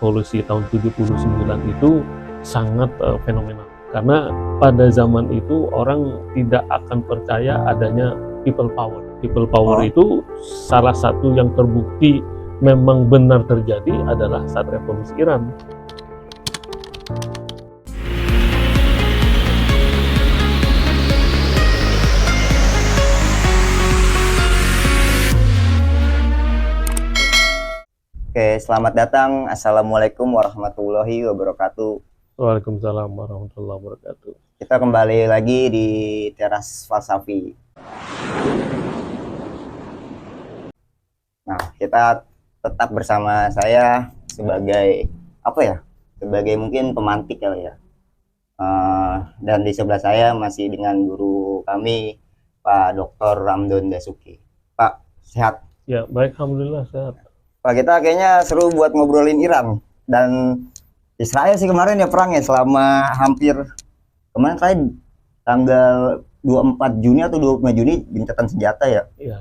revolusi tahun 79 itu sangat fenomenal. Karena pada zaman itu orang tidak akan percaya adanya people power. People power itu salah satu yang terbukti memang benar terjadi adalah saat revolusi Iran. Oke, selamat datang. Assalamualaikum warahmatullahi wabarakatuh. Waalaikumsalam warahmatullahi wabarakatuh. Kita kembali lagi di Teras Falsafi. Nah, kita tetap bersama saya sebagai sebagai mungkin pemantik kali ya. Dan di sebelah saya masih dengan guru kami, Pak Dr. Ramdon Dasuki. Pak, sehat? Ya, baik, alhamdulillah sehat. Pak, kita kayaknya seru buat ngobrolin Iran dan Israel sih kemarin ya perang ya selama hampir kemarin kayak tanggal 24 Juni atau 25 Juni gencatan senjata ya. Iya,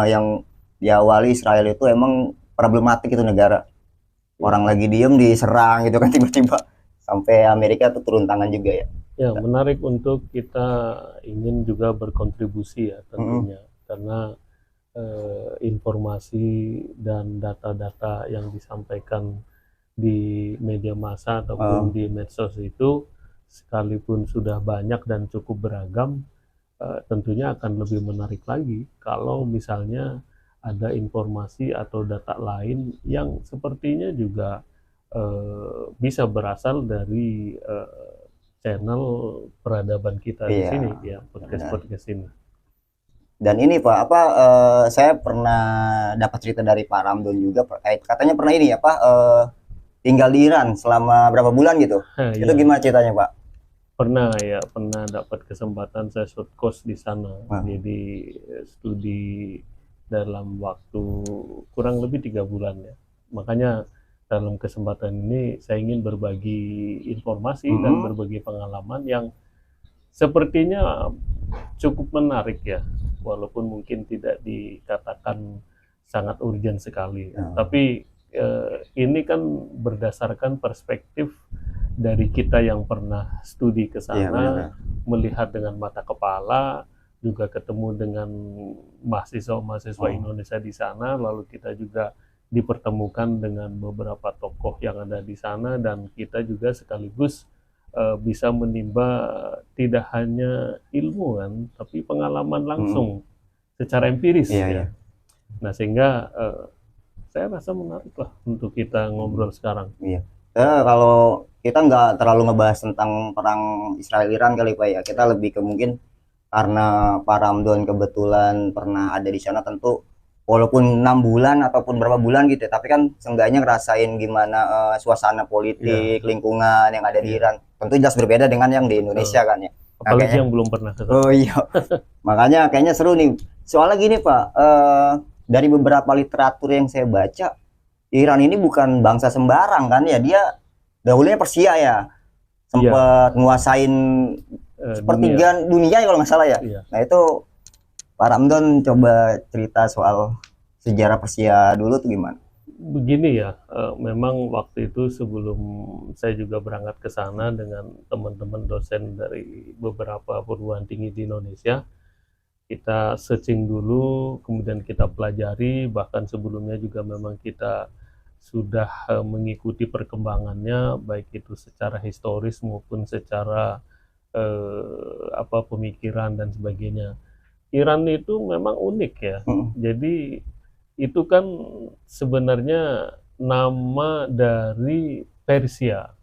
yang diawali Israel itu emang problematik itu negara. Orang lagi diem diserang gitu kan tiba-tiba sampai Amerika tuh turun tangan juga ya. Ya, menarik untuk kita ingin juga berkontribusi ya tentunya karena informasi dan data-data yang disampaikan di media massa ataupun di medsos itu sekalipun sudah banyak dan cukup beragam, tentunya akan lebih menarik lagi kalau misalnya ada informasi atau data lain yang sepertinya juga bisa berasal dari channel peradaban kita di sini ya, podcast ini. Dan ini Pak, saya pernah dapat cerita dari Pak Ramdon juga, katanya pernah ini ya Pak, tinggal di Iran selama berapa bulan gitu. Itu gimana ceritanya Pak? Pernah dapat kesempatan saya short course di sana. Jadi studi dalam waktu kurang lebih 3 bulan ya. Makanya dalam kesempatan ini saya ingin berbagi informasi dan berbagi pengalaman yang sepertinya cukup menarik ya. Walaupun mungkin tidak dikatakan sangat urgent sekali, tapi ini kan berdasarkan perspektif dari kita yang pernah studi ke sana, melihat dengan mata kepala, juga ketemu dengan mahasiswa Indonesia di sana, lalu kita juga dipertemukan dengan beberapa tokoh yang ada di sana, dan kita juga sekaligus bisa menimba tidak hanya ilmu kan, tapi pengalaman langsung secara empiris ya. Nah sehingga saya rasa menarik lah untuk kita ngobrol sekarang. Kalau kita nggak terlalu ngebahas tentang perang Israel-Iran kali Pak ya, kita lebih ke mungkin karena Pak Ramdon kebetulan pernah ada di sana, tentu walaupun 6 bulan ataupun berapa bulan gitu ya, tapi kan seenggaknya ngerasain gimana suasana politik, lingkungan yang ada di Iran. Tentu jelas berbeda dengan yang di Indonesia kan ya. Apalagi yang belum pernah ke sana. Oh iya. Makanya kayaknya seru nih. Soalnya gini Pak, dari beberapa literatur yang saya baca, Iran ini bukan bangsa sembarang kan ya. Dia dahulunya Persia ya. Sempat nguasain sepertiga dunia ya kalau nggak salah ya. Nah itu Pak Ramdon coba cerita soal sejarah Persia dulu tuh gimana? Begini ya, memang waktu itu sebelum saya juga berangkat ke sana dengan teman-teman dosen dari beberapa perguruan tinggi di Indonesia, kita searching dulu, kemudian kita pelajari, bahkan sebelumnya juga memang kita sudah mengikuti perkembangannya, baik itu secara historis maupun secara pemikiran dan sebagainya. Iran itu memang unik ya, jadi itu kan sebenarnya nama dari Persia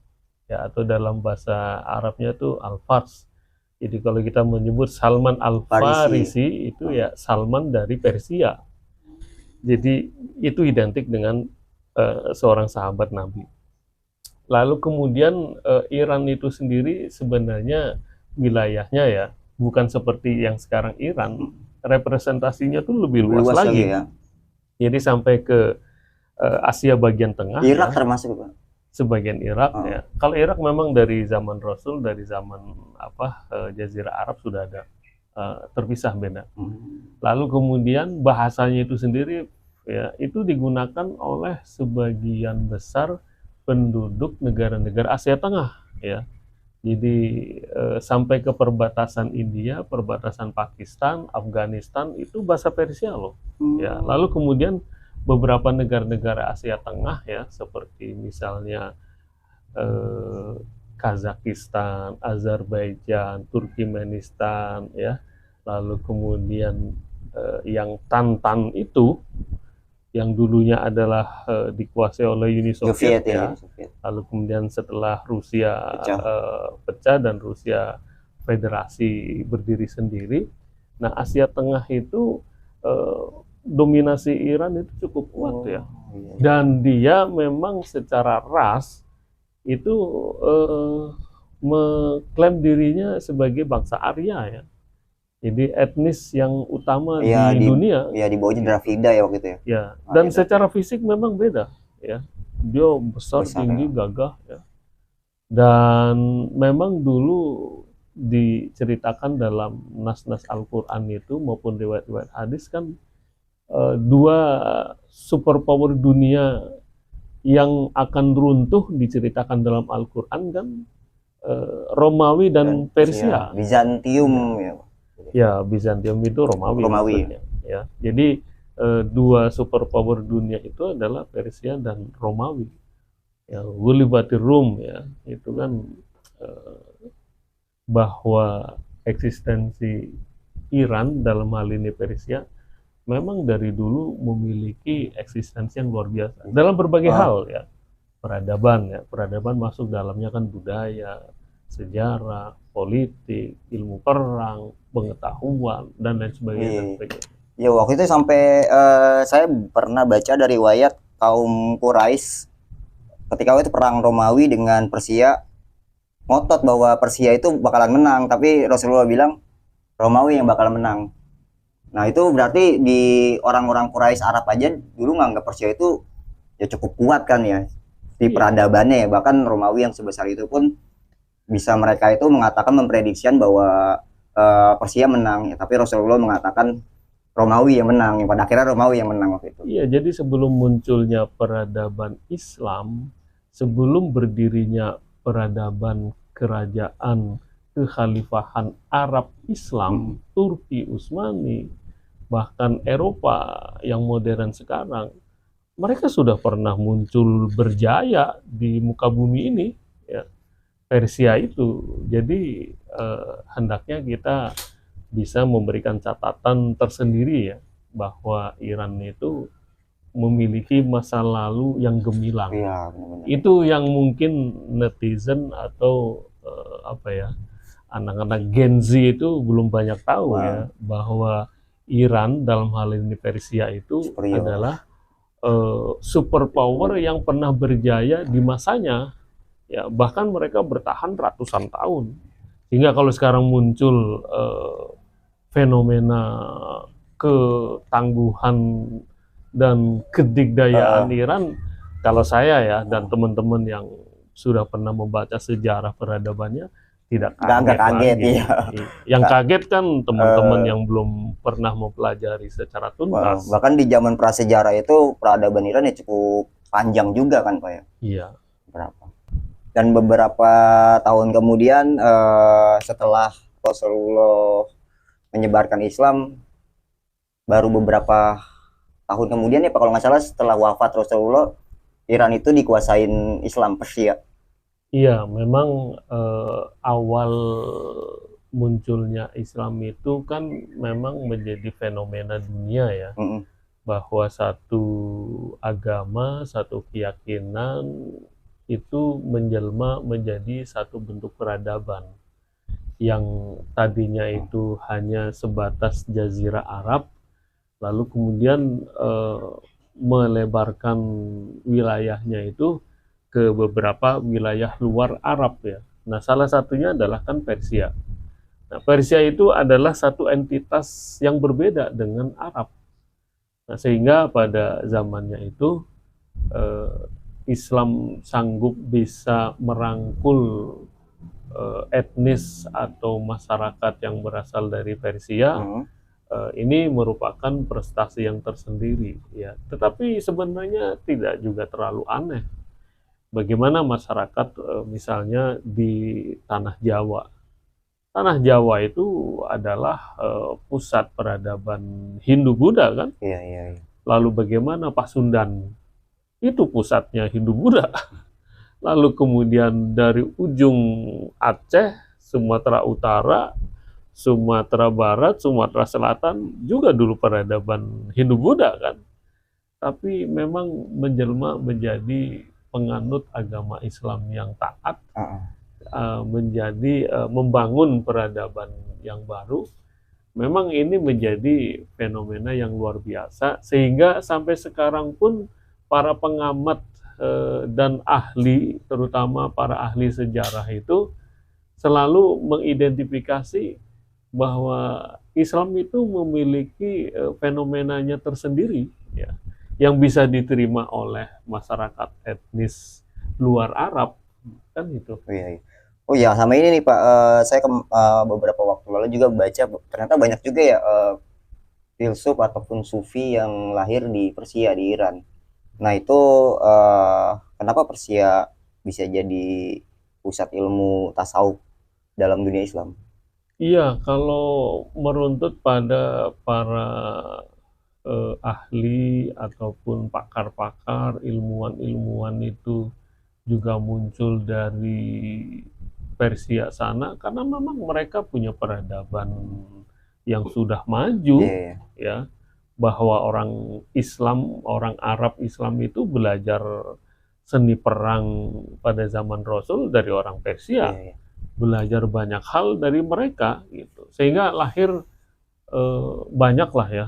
ya, atau dalam bahasa Arabnya tuh Al-Fars. Jadi kalau kita menyebut Salman Al-Farisi itu ya Salman dari Persia. Jadi itu identik dengan seorang sahabat Nabi. Lalu kemudian Iran itu sendiri sebenarnya wilayahnya ya bukan seperti yang sekarang Iran, representasinya tuh lebih luas lagi ya. Jadi sampai ke Asia bagian tengah. Irak termasuk Pak? Sebagian Irak ya. Kalau Irak memang dari zaman Rasul, dari zaman Jazirah Arab sudah ada terpisah beda. Lalu kemudian bahasanya itu sendiri ya itu digunakan oleh sebagian besar penduduk negara-negara Asia Tengah ya. Jadi sampai ke perbatasan India, perbatasan Pakistan, Afghanistan itu bahasa Persia loh. Ya, lalu kemudian beberapa negara-negara Asia Tengah ya seperti misalnya Kazakhstan, Azerbaijan, Turkmenistan ya. Lalu kemudian yang Tantan itu yang dulunya adalah dikuasai oleh Uni Soviet ya. Lalu kemudian setelah Rusia pecah dan Rusia federasi berdiri sendiri, nah Asia Tengah itu dominasi Iran itu cukup kuat ya. Dan dia memang secara ras itu mengklaim dirinya sebagai bangsa Arya ya. Jadi etnis yang utama ya, di dunia. Ya di bawahnya Dravida ya waktu itu ya. Ya, dan secara fisik memang beda ya. Dia besar tinggi, ya, gagah ya. Dan memang dulu diceritakan dalam nas-nas Al-Qur'an itu maupun riwayat-riwayat hadis kan dua superpower dunia yang akan runtuh diceritakan dalam Al-Qur'an kan Romawi dan Persia. Bizantium ya. Ya, Bizantium itu Romawi. Ya. Jadi dua superpower dunia itu adalah Persia dan Romawi. Ya, Ghulibatir Rum ya, itu kan bahwa eksistensi Iran dalam hal ini Persia memang dari dulu memiliki eksistensi yang luar biasa dalam berbagai hal ya. Peradaban masuk dalamnya kan budaya, sejarah, politik, ilmu perang, pengetahuan dan lain sebagainya. Ya waktu itu sampai saya pernah baca dari riwayat kaum Quraisy ketika itu perang Romawi dengan Persia, ngotot bahwa Persia itu bakalan menang, tapi Rasulullah bilang Romawi yang bakal menang. Nah itu berarti di orang-orang Quraisy Arab aja dulu nganggap Persia itu ya cukup kuat kan ya di peradabannya ya. Bahkan Romawi yang sebesar itu pun bisa mereka itu mengatakan memprediksikan bahwa Persia menang ya, tapi Rasulullah mengatakan Romawi yang menang, yang pada akhirnya Romawi yang menang waktu itu. Iya, jadi sebelum munculnya peradaban Islam, sebelum berdirinya peradaban kerajaan kekhalifahan Arab Islam, Turki Utsmani, bahkan Eropa yang modern sekarang, mereka sudah pernah muncul berjaya di muka bumi ini ya. Persia itu. Jadi hendaknya kita bisa memberikan catatan tersendiri ya bahwa Iran itu memiliki masa lalu yang gemilang. Ya, itu yang mungkin netizen atau anak-anak Gen Z itu belum banyak tahu ya bahwa Iran dalam hal ini Persia itu adalah superpower yang pernah berjaya di masanya. Ya, bahkan mereka bertahan ratusan tahun. Sehingga kalau sekarang muncul fenomena ketangguhan dan kedigdayaan Iran, kalau saya ya dan teman-teman yang sudah pernah membaca sejarah peradabannya tidak kaget lagi. Ya. Yang kaget kan teman-teman yang belum pernah mempelajari secara tuntas. Bahkan di zaman prasejarah itu peradaban Iran ya cukup panjang juga kan Pak ya? Iya. Berapa? Dan beberapa tahun kemudian setelah Rasulullah menyebarkan Islam, baru beberapa tahun kemudian ya Pak kalau nggak salah setelah wafat Rasulullah, Iran itu dikuasain Islam Persia. Iya, memang awal munculnya Islam itu kan memang menjadi fenomena dunia ya, bahwa satu agama, satu keyakinan itu menjelma menjadi satu bentuk peradaban yang tadinya itu hanya sebatas Jazirah Arab, lalu kemudian melebarkan wilayahnya itu ke beberapa wilayah luar Arab ya. Nah, salah satunya adalah kan Persia. Nah, Persia itu adalah satu entitas yang berbeda dengan Arab. Nah, sehingga pada zamannya itu Islam sanggup bisa merangkul etnis atau masyarakat yang berasal dari Persia, ini merupakan prestasi yang tersendiri, ya. Tetapi sebenarnya tidak juga terlalu aneh. Bagaimana masyarakat misalnya di Tanah Jawa. Tanah Jawa itu adalah pusat peradaban Hindu-Buddha kan. Iya, iya, iya. Lalu bagaimana Pasundan itu pusatnya Hindu-Buddha. Lalu kemudian dari ujung Aceh, Sumatera Utara, Sumatera Barat, Sumatera Selatan juga dulu peradaban Hindu-Buddha kan. Tapi memang menjelma menjadi penganut agama Islam yang taat, menjadi membangun peradaban yang baru. Memang ini menjadi fenomena yang luar biasa, sehingga sampai sekarang pun para pengamat dan ahli, terutama para ahli sejarah itu selalu mengidentifikasi bahwa Islam itu memiliki fenomenanya tersendiri, ya, yang bisa diterima oleh masyarakat etnis luar Arab, kan itu. Oh iya, iya. Oh ya, sama ini nih Pak, saya beberapa waktu lalu juga baca ternyata banyak juga ya filsuf ataupun sufi yang lahir di Persia, di Iran. Nah itu kenapa Persia bisa jadi pusat ilmu tasawuf dalam dunia Islam? Iya, kalau meruntut pada para ahli ataupun pakar-pakar, ilmuwan-ilmuwan itu juga muncul dari Persia sana, karena memang mereka punya peradaban yang sudah maju, ya, bahwa orang Islam, orang Arab Islam itu belajar seni perang pada zaman Rasul dari orang Persia, belajar banyak hal dari mereka, gitu, sehingga lahir banyaklah ya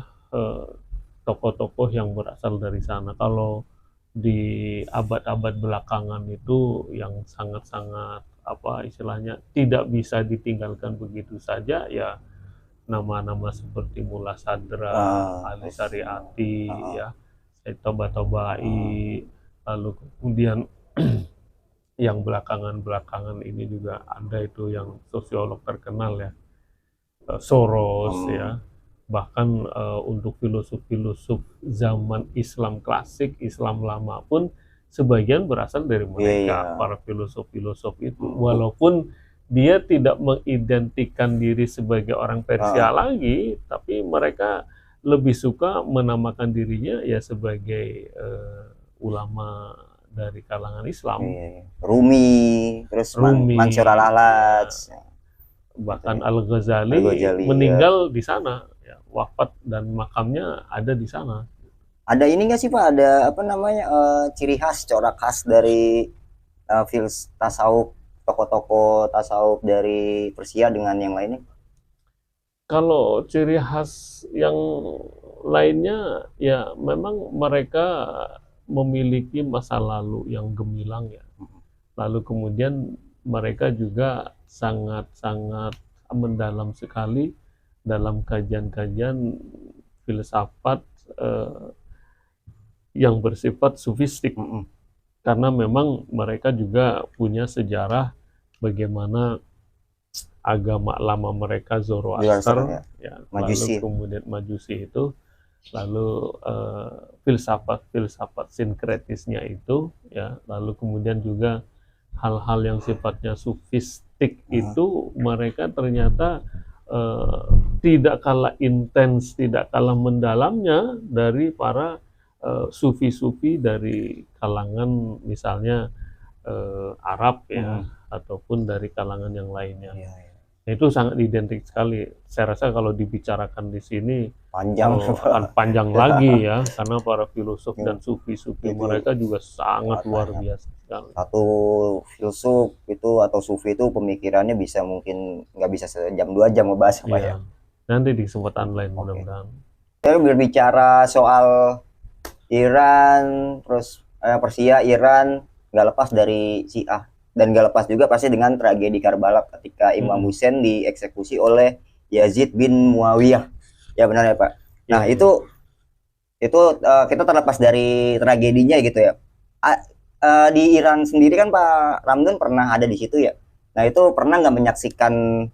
tokoh-tokoh yang berasal dari sana. Kalau di abad-abad belakangan itu yang sangat-sangat apa istilahnya tidak bisa ditinggalkan begitu saja, ya, nama-nama seperti Mullah Sadra, Ali Syariati, ya, Said Tabatabai, lalu kemudian yang belakangan-belakangan ini juga ada itu yang sosiolog terkenal ya, Soros, ya. Bahkan untuk filosof-filosof zaman Islam klasik, Islam lama pun sebagian berasal dari mereka, para filosof-filosof itu. Walaupun dia tidak mengidentikan diri sebagai orang Persia lagi, tapi mereka lebih suka menamakan dirinya ya sebagai ulama dari kalangan Islam. Rumi, terus Mansur al-Hallaj, bahkan Al-Ghazali meninggal di sana, ya, wafat dan makamnya ada di sana. Ada ini nggak sih Pak, ada apa namanya ciri khas, corak khas dari tasawuf, tokoh-tokoh tasawuf dari Persia dengan yang lainnya? Kalau ciri khas yang lainnya ya memang mereka memiliki masa lalu yang gemilang ya. Lalu kemudian mereka juga sangat-sangat mendalam sekali dalam kajian-kajian filsafat yang bersifat sufistik, karena memang mereka juga punya sejarah bagaimana agama lama mereka Zoroaster, ya, Majusi. Lalu kemudian Majusi itu, lalu filsafat sinkretisnya itu, ya, lalu kemudian juga hal-hal yang sifatnya sufistik itu mereka ternyata tidak kalah intens, tidak kalah mendalamnya dari para sufi-sufi dari kalangan misalnya Arab ya, ataupun dari kalangan yang lainnya. Itu sangat identik sekali. Saya rasa kalau dibicarakan di sini akan panjang lagi ya, karena para filosof dan sufi-sufi mereka juga sangat luar biasa. Satu filsuf itu atau sufi itu pemikirannya bisa mungkin nggak bisa sejam 2 jam ngebahas apa ya. Nanti di kesempatan lain mudah-mudahan. Saya berbicara soal Iran, terus Persia, Iran, nggak lepas dari Syiah. Dan gak lepas juga pasti dengan tragedi Karbala ketika Imam Hussein dieksekusi oleh Yazid bin Muawiyah. Ya benar ya Pak. Nah itu kita terlepas dari tragedinya gitu ya. Di Iran sendiri kan Pak Ramdan pernah ada di situ ya. Nah itu pernah nggak menyaksikan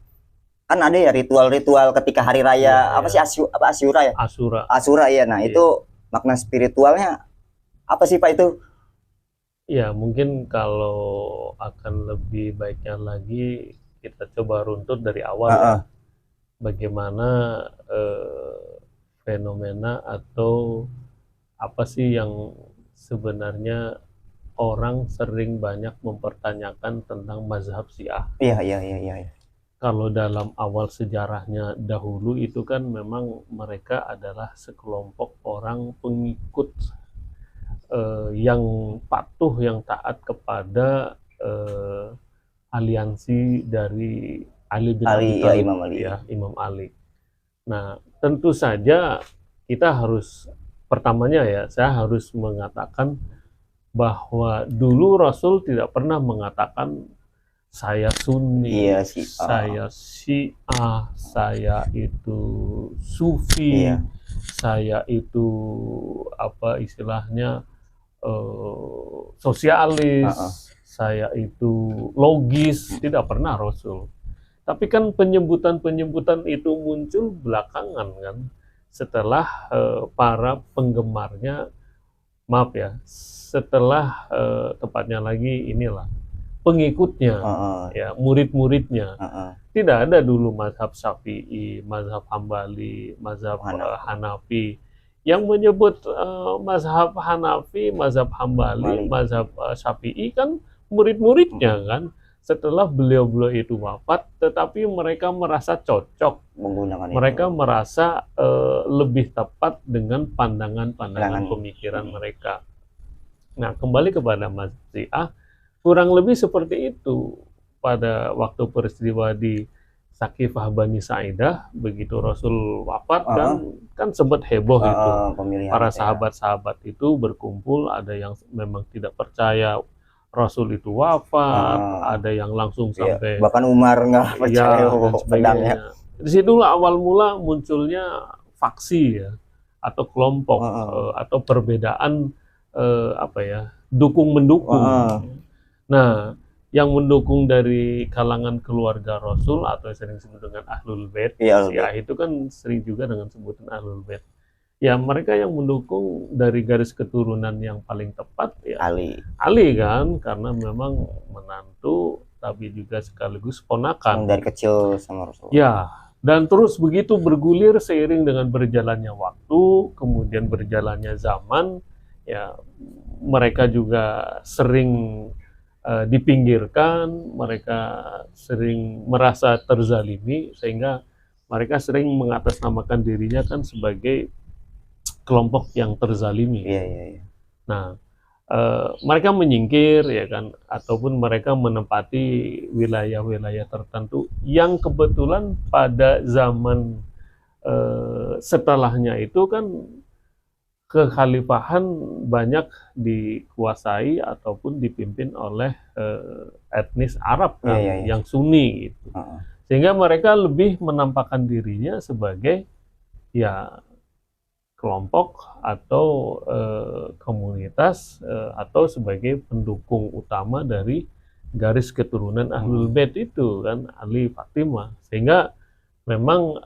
kan ada ya ritual-ritual ketika hari raya Iya, apa iya. sih Asyura ya? Asura. Asyura ya. Nah, Iya. itu makna spiritualnya apa sih Pak itu? Ya, mungkin kalau akan lebih baiknya lagi kita coba runtut dari awal ya. Heeh. Bagaimana fenomena atau apa sih yang sebenarnya orang sering banyak mempertanyakan tentang mazhab Syiah. Iya, iya, iya, iya. Kalau dalam awal sejarahnya dahulu itu kan memang mereka adalah sekelompok orang pengikut yang patuh, yang taat kepada aliansi dari Ali bin Abi Ali ya, Thalib, Imam Ali. ya, Imam Ali. Nah, tentu saja kita harus, pertamanya ya, saya harus mengatakan bahwa dulu Rasul tidak pernah mengatakan saya Sunni, Iya sih. saya Syiah, saya itu Sufi, Iya. saya itu apa istilahnya sosialis, saya itu logis, tidak pernah Rasul. Tapi kan penyebutan-penyebutan itu muncul belakangan kan, setelah para penggemarnya, maaf ya, setelah tepatnya lagi inilah pengikutnya, ya, murid-muridnya. Tidak ada dulu mazhab Syafi'i, mazhab Hambali, mazhab Hanafi. Yang menyebut mazhab Hanafi, mazhab Hambali, mazhab Syafi'i kan murid-muridnya kan. Setelah beliau-beliau itu wafat, tetapi mereka merasa cocok menggunakan mereka itu. Merasa lebih tepat dengan pandangan-pandangan pemikiran mereka. Nah, kembali kepada mazhab Syiah, kurang lebih seperti itu pada waktu peristiwa di Sakifah Bani Sa'idah, begitu Rasul wafat kan sempat heboh itu. Para sahabat-sahabat itu berkumpul, ada yang memang tidak percaya Rasul itu wafat, ada yang langsung sampai bahkan Umar nggak percaya pedangnya. Disitulah awal mula munculnya faksi ya, atau kelompok atau perbedaan apa ya, dukung mendukung. Nah, yang mendukung dari kalangan keluarga Rasul atau yang sering disebut dengan Ahlul Bait, ya itu kan sering juga dengan sebutan Ahlul Bait. Ya, mereka yang mendukung dari garis keturunan yang paling tepat ya Ali kan, karena memang menantu tapi juga sekaligus ponakan dari kecil sama Rasul. Ya, dan terus begitu bergulir seiring dengan berjalannya waktu, kemudian berjalannya zaman, ya mereka juga sering dipinggirkan, mereka sering merasa terzalimi, sehingga mereka sering mengatasnamakan dirinya kan sebagai kelompok yang terzalimi. Nah, mereka menyingkir ya kan, ataupun mereka menempati wilayah-wilayah tertentu yang kebetulan pada zaman setelahnya itu kan kekhalifahan banyak dikuasai ataupun dipimpin oleh etnis Arab kan, yang Sunni gitu. Sehingga mereka lebih menampakkan dirinya sebagai ya kelompok atau komunitas atau sebagai pendukung utama dari garis keturunan Ahlul Bait itu kan, Ali, Fatimah. Sehingga memang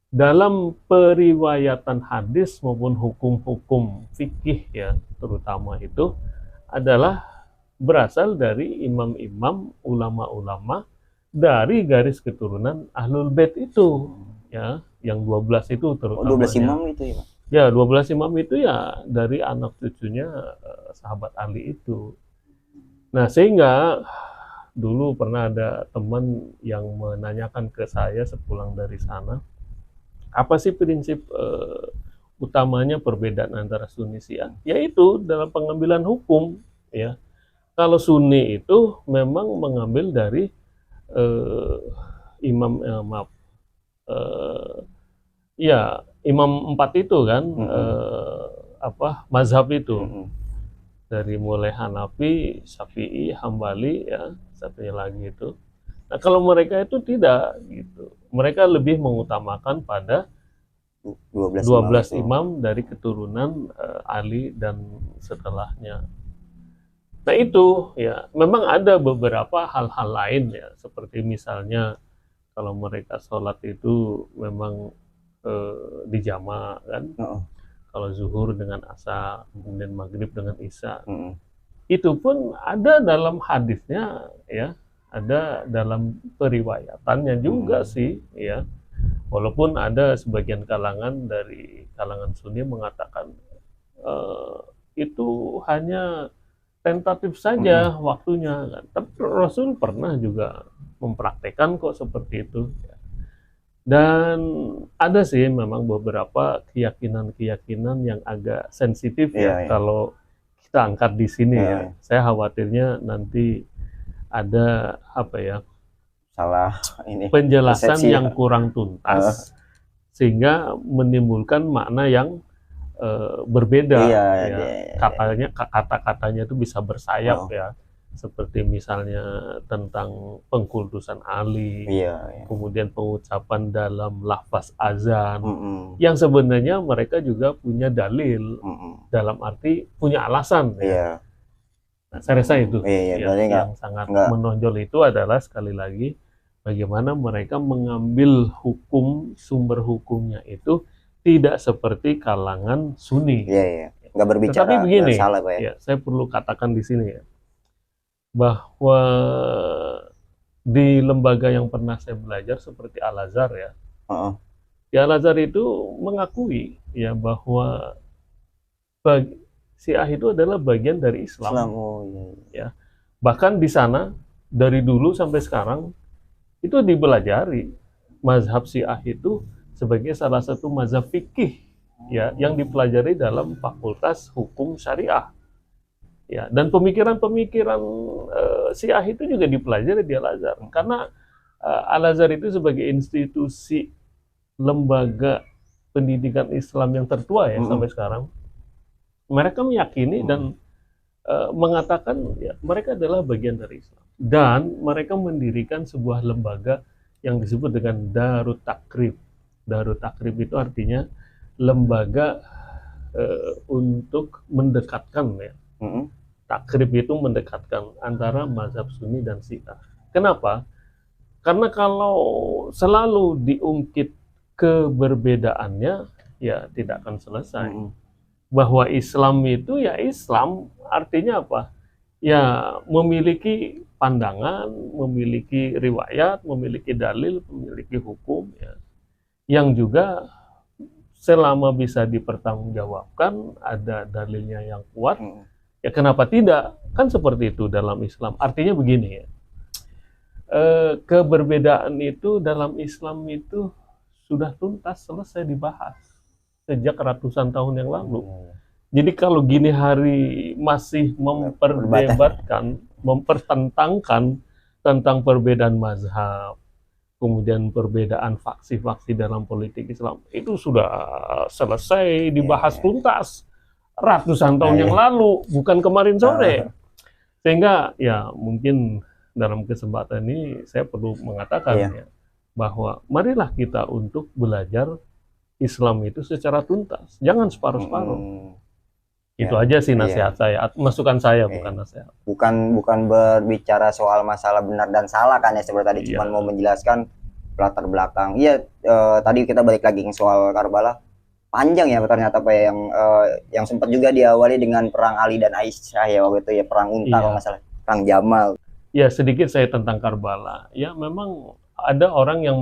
dalam periwayatan hadis maupun hukum-hukum fikih ya terutama itu adalah berasal dari imam-imam, ulama-ulama dari garis keturunan Ahlul Bait itu ya, yang 12 itu terutama. 12 imam itu ya, Pak? Ya, 12 imam itu ya dari anak cucunya sahabat Ali itu. Nah, sehingga dulu pernah ada teman yang menanyakan ke saya sepulang dari sana, apa sih prinsip utamanya perbedaan antara Sunni Syiah? Yaitu dalam pengambilan hukum ya. Kalau Sunni itu memang mengambil dari imam 4 itu kan, mazhab itu. Dari mulai Hanafi, Syafi'i, Hambali ya, satunya lagi itu. Nah, kalau mereka itu tidak gitu. Mereka lebih mengutamakan pada 12 imam dari keturunan Ali dan setelahnya. Nah, itu ya memang ada beberapa hal-hal lain ya, seperti misalnya kalau mereka sholat itu memang di jama kan. Kalau zuhur dengan asar, kemudian maghrib dengan isya. Itu pun ada dalam hadisnya ya, ada dalam periwayatannya juga sih ya. Walaupun ada sebagian kalangan dari kalangan Sunni mengatakan itu hanya tentatif saja waktunya kan. Tapi Rasul pernah juga mempraktekkan kok seperti itu. Dan ada sih memang beberapa keyakinan-keyakinan yang agak sensitif ya kalau kita angkat di sini ya. Saya khawatirnya nanti ada apa ya, salah ini penjelasan yang kurang tuntas sehingga menimbulkan makna yang berbeda. Katanya kata-katanya itu bisa bersayap ya. Seperti misalnya tentang pengkultusan Ali, kemudian pengucapan dalam lafaz azan, yang sebenarnya mereka juga punya dalil, dalam arti punya alasan. Nah, saya rasa itu yang sangat menonjol itu adalah sekali lagi bagaimana mereka mengambil hukum, sumber hukumnya itu tidak seperti kalangan Sunni. Nggak berbicara. Tetapi begini, salah, Pak, ya, saya perlu katakan di sini ya, bahwa di lembaga yang pernah saya belajar seperti Al-Azhar ya, di Al-Azhar itu mengakui ya bahwa Syiah itu adalah bagian dari Islam. Ya, bahkan di sana dari dulu sampai sekarang itu dipelajari mazhab Syiah itu sebagai salah satu mazhab fikih ya yang dipelajari dalam Fakultas Hukum Syariah. Ya, dan pemikiran-pemikiran Syiah itu juga dipelajari di Al-Azhar. Karena Al-Azhar itu sebagai institusi lembaga pendidikan Islam yang tertua ya sampai sekarang. Mereka meyakini dan mengatakan ya, mereka adalah bagian dari Islam. Dan mereka mendirikan sebuah lembaga yang disebut dengan Darut Takrib. Darut Takrib itu artinya lembaga untuk mendekatkan ya. Takrib itu mendekatkan antara mazhab Sunni dan Syiah. Kenapa? Karena kalau selalu diungkit keberbedaannya, ya tidak akan selesai. Bahwa Islam itu ya Islam, artinya apa? Ya memiliki pandangan, memiliki riwayat, memiliki dalil, memiliki hukum, ya, yang juga selama bisa dipertanggungjawabkan, ada dalilnya yang kuat. Ya kenapa tidak? Kan seperti itu dalam Islam. Artinya begini ya, keberbedaan itu dalam Islam itu sudah tuntas selesai dibahas sejak ratusan tahun yang lalu. Jadi kalau gini hari masih memperdebatkan, mempertentangkan tentang perbedaan mazhab, kemudian perbedaan faksi-faksi dalam politik Islam, itu sudah selesai dibahas tuntas ratusan tahun yang lalu, bukan kemarin sore. Sehingga ya mungkin dalam kesempatan ini saya perlu mengatakan ya, bahwa marilah kita untuk belajar Islam itu secara tuntas, jangan separuh-separuh. Itu aja sih nasihat saya, masukan saya, bukan nasihat. Bukan berbicara soal masalah benar dan salah kan ya, seperti tadi cuma mau menjelaskan latar belakang. Tadi kita balik lagi ke soal Karbala. Panjang ya ternyata Pak yang sempat juga diawali dengan perang Ali dan Aisyah ya waktu itu ya, perang unta kalau nggak salah, perang Jamal. Ya sedikit saya tentang Karbala. Ya memang ada orang yang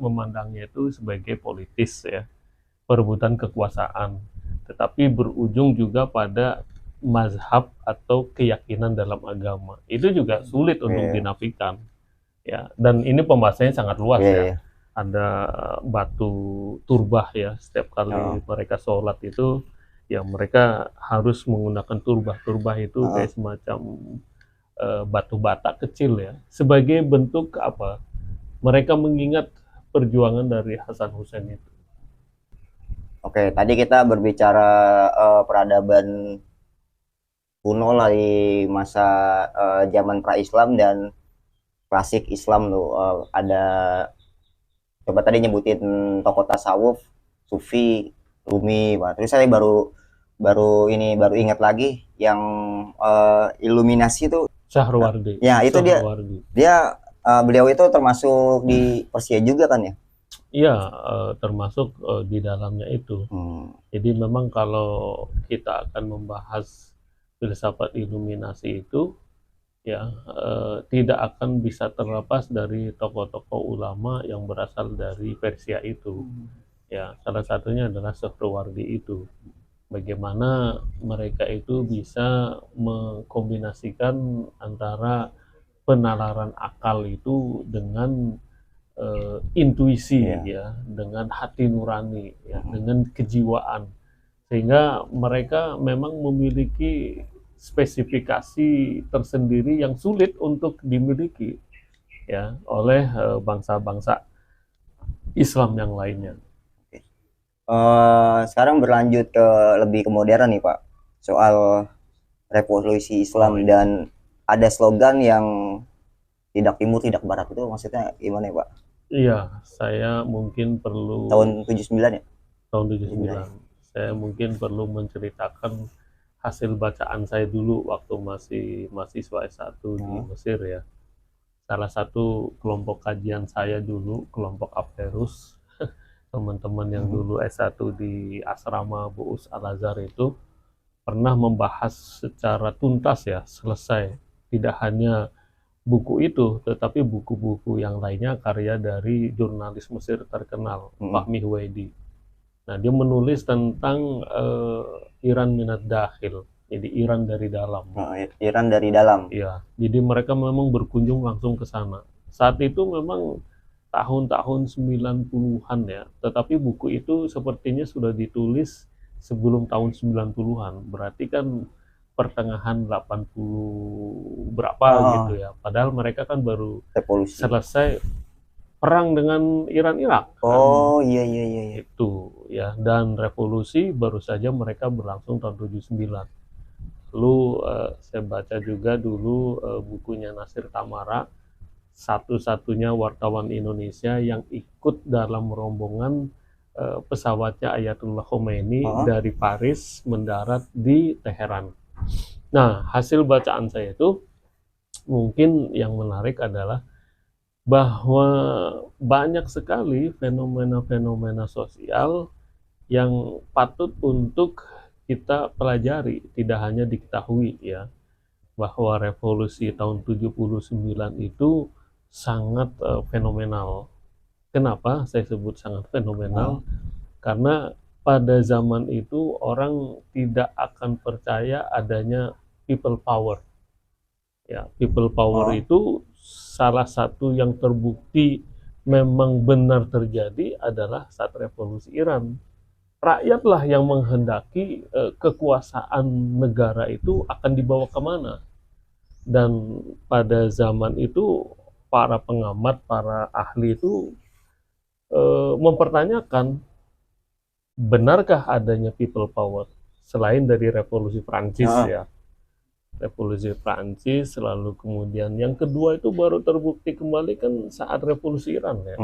memandangnya itu sebagai politis ya, perebutan kekuasaan, tetapi berujung juga pada mazhab atau keyakinan dalam agama. Itu juga sulit untuk dinafikan. Ya, dan ini pembahasannya sangat luas ya. Ada batu turbah ya, setiap kali mereka sholat itu ya mereka harus menggunakan turbah itu kayak semacam batu bata kecil ya, sebagai bentuk apa, mereka mengingat perjuangan dari Hasan Hussein itu. Oke, tadi kita berbicara peradaban kuno lah di masa zaman pra-Islam dan klasik Islam tuh. Ada coba tadi nyebutin tokoh tasawuf, Sufi, Rumi, terus saya baru ingat lagi yang Iluminasi itu Syahrawardi. Ya itu dia beliau itu termasuk di Persia juga kan ya? Iya, termasuk di dalamnya itu. Jadi memang kalau kita akan membahas filsafat iluminasi itu, ya tidak akan bisa terlepas dari tokoh-tokoh ulama yang berasal dari Persia itu. Ya, salah satunya adalah Suhrawardi itu. Bagaimana mereka itu bisa mengkombinasikan antara penalaran akal itu dengan intuisi, ya, dengan hati nurani, ya, dengan kejiwaan, sehingga mereka memang memiliki spesifikasi tersendiri yang sulit untuk dimiliki, ya, oleh bangsa-bangsa Islam yang lainnya. Sekarang berlanjut ke lebih ke modern nih Pak, soal revolusi Islam. Dan ada slogan yang tidak timur tidak barat, itu maksudnya gimana ya Pak? Iya, saya mungkin perlu tahun 79 ya? Tahun 79. Saya mungkin perlu menceritakan hasil bacaan saya dulu waktu masih mahasiswa S1 di Mesir, ya. Salah satu kelompok kajian saya dulu, kelompok Aperus, teman-teman yang dulu S1 di asrama Bu'us Al-Azhar itu pernah membahas secara tuntas, ya, selesai. Tidak hanya buku itu, tetapi buku-buku yang lainnya karya dari jurnalis Mesir terkenal, Fahmi Huwaidi. Nah, dia menulis tentang Iran minad dakhil, jadi Iran dari dalam. Iran dari dalam. Iya, jadi mereka memang berkunjung langsung ke sana. Saat itu memang tahun-tahun 90-an ya, tetapi buku itu sepertinya sudah ditulis sebelum tahun 90-an, berarti kan pertengahan 80 berapa gitu ya. Padahal mereka kan baru revolusi selesai perang dengan Iran-Irak. Iya. Itu ya, dan revolusi baru saja mereka berlangsung tahun 79. Lalu saya baca juga dulu bukunya Nasir Tamara, satu-satunya wartawan Indonesia yang ikut dalam rombongan pesawatnya Ayatullah Khomeini dari Paris mendarat di Teheran. Nah, hasil bacaan saya itu mungkin yang menarik adalah bahwa banyak sekali fenomena-fenomena sosial yang patut untuk kita pelajari, tidak hanya diketahui, ya, bahwa revolusi tahun 79 itu sangat fenomenal. Kenapa saya sebut sangat fenomenal? Karena pada zaman itu orang tidak akan percaya adanya people power. Ya, people power itu salah satu yang terbukti memang benar terjadi adalah saat revolusi Iran. Rakyatlah yang menghendaki kekuasaan negara itu akan dibawa kemana. Dan pada zaman itu para pengamat, para ahli itu mempertanyakan benarkah adanya people power selain dari revolusi Prancis, ya. Revolusi Prancis, lalu kemudian yang kedua itu baru terbukti kembali kan saat revolusi Iran, ya.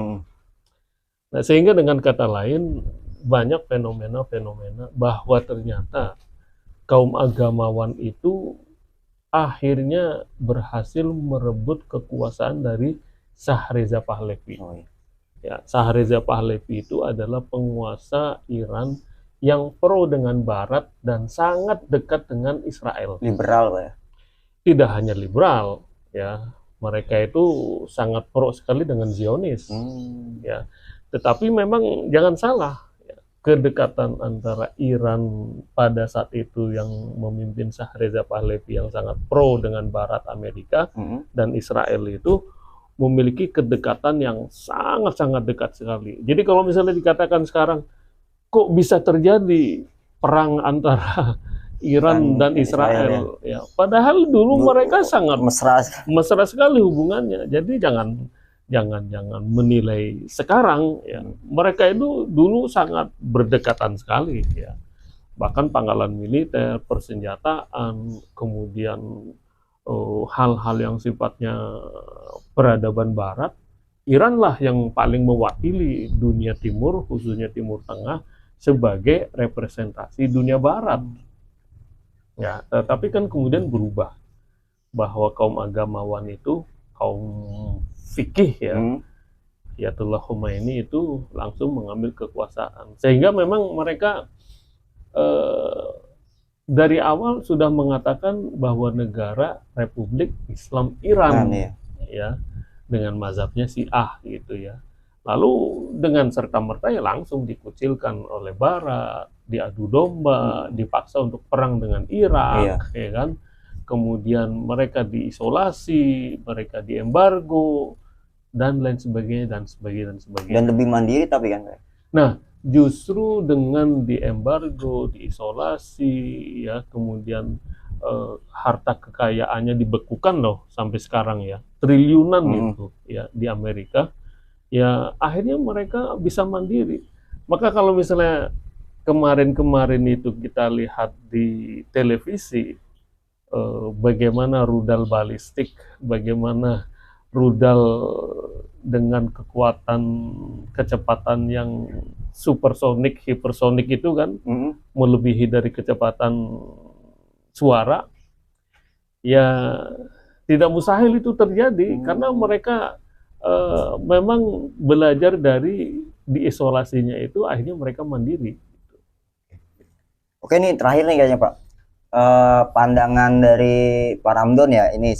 Nah, sehingga dengan kata lain banyak fenomena-fenomena bahwa ternyata kaum agamawan itu akhirnya berhasil merebut kekuasaan dari Shah Reza Pahlavi. Ya, Shah Reza Pahlavi itu adalah penguasa Iran yang pro dengan Barat dan sangat dekat dengan Israel. Liberal, ya. Tidak hanya liberal, ya, mereka itu sangat pro sekali dengan Zionis, ya. Tetapi memang jangan salah, ya, kedekatan antara Iran pada saat itu yang memimpin Shah Reza Pahlavi yang sangat pro dengan Barat Amerika dan Israel itu memiliki kedekatan yang sangat-sangat dekat sekali. Jadi kalau misalnya dikatakan sekarang, kok bisa terjadi perang antara Iran dan Israel, ya. Padahal dulu mereka sangat mesra sekali hubungannya. Jadi jangan menilai sekarang, ya. Mereka itu dulu sangat berdekatan sekali, ya. Bahkan pangkalan militer, persenjataan, kemudian hal-hal yang sifatnya peradaban Barat, Iranlah yang paling mewakili dunia Timur, khususnya Timur Tengah, sebagai representasi dunia Barat. Ya, tapi kan kemudian berubah bahwa kaum agamawan itu, kaum fikih ya, Ayatullah Khomeini itu langsung mengambil kekuasaan. Sehingga memang mereka dari awal sudah mengatakan bahwa negara Republik Islam Iran ya, dengan mazhabnya Syiah gitu ya. Lalu dengan serta-merta ya langsung dikucilkan oleh Barat, diadu domba, dipaksa untuk perang dengan Irak, ya kan. Kemudian mereka diisolasi, mereka diembargo, dan lain sebagainya, dan sebagainya, dan sebagainya. Dan lebih mandiri tapi kan. Nah, justru dengan diembargo, diisolasi, ya, kemudian harta kekayaannya dibekukan loh sampai sekarang ya, triliunan itu ya di Amerika, ya akhirnya mereka bisa mandiri. Maka kalau misalnya kemarin-kemarin itu kita lihat di televisi, bagaimana rudal balistik, bagaimana rudal dengan kekuatan kecepatan yang supersonik, hipersonik itu kan, melebihi dari kecepatan suara, ya tidak mustahil itu terjadi karena mereka memang belajar dari diisolasinya itu, akhirnya mereka mandiri. Oke, nih terakhir nih kayaknya Pak, pandangan dari Pak Ramdon ya, ini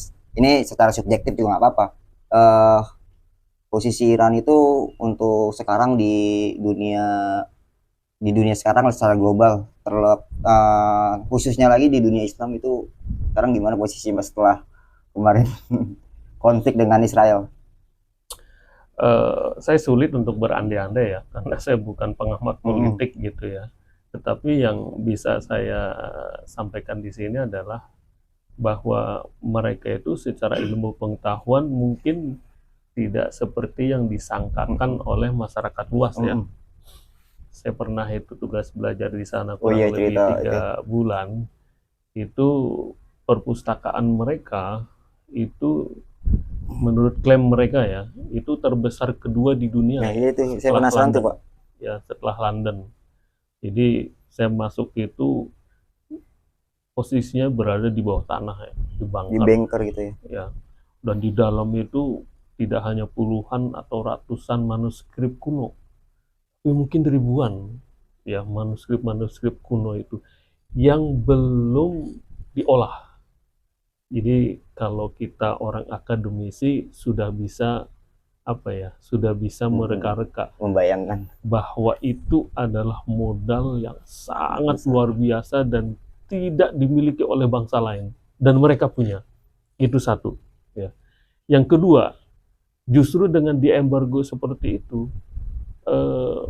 secara subjektif juga nggak apa-apa. Posisi Iran itu untuk sekarang di dunia sekarang secara global, khususnya lagi di dunia Islam itu sekarang gimana posisinya setelah kemarin konflik dengan Israel? Saya sulit untuk berandai-andai ya, karena saya bukan pengamat politik gitu ya. Tetapi yang bisa saya sampaikan di sini adalah bahwa mereka itu secara ilmu pengetahuan mungkin tidak seperti yang disangkakan oleh masyarakat luas ya. Saya pernah itu tugas belajar di sana kurang lebih 3 bulan. Itu perpustakaan mereka itu menurut klaim mereka ya, itu terbesar kedua di dunia. Nah, itu saya penasaran tuh Pak. Ya, setelah London. Jadi saya masuk itu posisinya berada di bawah tanah ya, di bunker gitu ya. Ya. Dan di dalam itu tidak hanya puluhan atau ratusan manuskrip kuno, tapi mungkin ribuan ya manuskrip kuno itu yang belum diolah. Jadi kalau kita orang akademisi sudah bisa mereka-reka, membayangkan bahwa itu adalah modal yang sangat luar biasa dan tidak dimiliki oleh bangsa lain, dan mereka punya. Itu satu ya. Yang kedua, justru dengan diembargo seperti itu,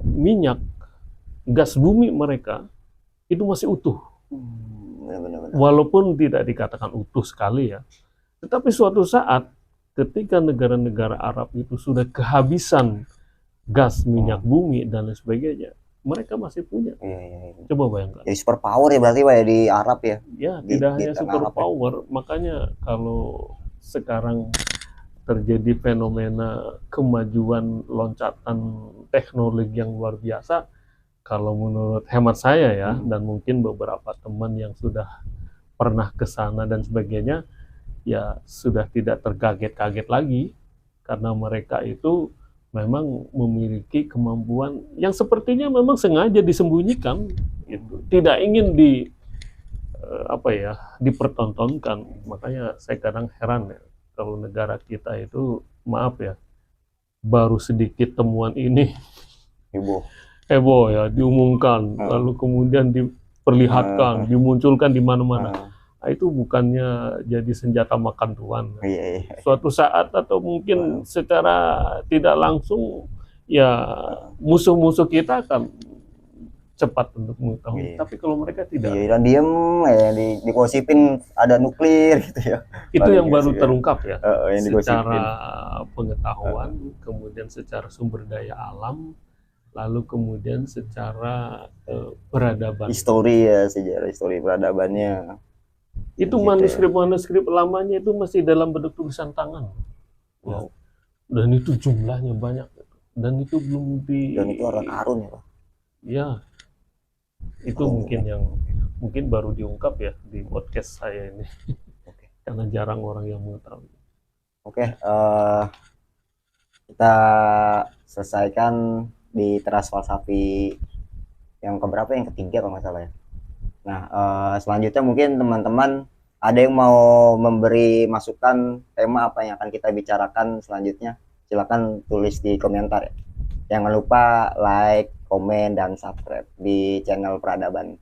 minyak, gas bumi mereka itu masih utuh. Walaupun tidak dikatakan utuh sekali ya, tetapi suatu saat ketika negara-negara Arab itu sudah kehabisan gas, minyak bumi dan lain sebagainya, mereka masih punya. Coba bayangkan. Jadi super power ya berarti Pak ya di Arab ya. Ya, tidak hanya super power, makanya kalau sekarang terjadi fenomena kemajuan loncatan teknologi yang luar biasa, kalau menurut hemat saya ya, dan mungkin beberapa teman yang sudah pernah ke sana dan sebagainya, ya sudah tidak terkaget-kaget lagi, karena mereka itu memang memiliki kemampuan yang sepertinya memang sengaja disembunyikan, gitu. Tidak ingin dipertontonkan. Makanya saya kadang heran ya, kalau negara kita itu, maaf ya, baru sedikit temuan ini heboh ya, diumumkan, lalu kemudian diperlihatkan, dimunculkan di mana-mana. Nah, itu bukannya jadi senjata makan tuan. Suatu saat atau mungkin secara tidak langsung ya musuh-musuh kita akan cepat untuk mengetahui. Tapi kalau mereka tidak, dan diem ya, digosipin ada nuklir gitu ya. Itu yang baru terungkap ya, secara pengetahuan, kemudian secara sumber daya alam, lalu kemudian secara peradaban. Sejarah histori peradabannya. Itu manuskrip-manuskrip lamanya itu masih dalam bentuk tulisan tangan. Wow. Dan itu jumlahnya banyak. Dan itu belum dan itu orang karun ya Pak. Ya. Itu mungkin baru diungkap ya di podcast saya ini. Karena jarang orang yang mengetahui. kita selesaikan di teras falsafi yang keberapa, yang ketiga kalau nggak salah ya. Nah, selanjutnya mungkin teman-teman ada yang mau memberi masukan tema apa yang akan kita bicarakan selanjutnya, silakan tulis di komentar ya. Jangan lupa like, komen, dan subscribe di channel Peradaban.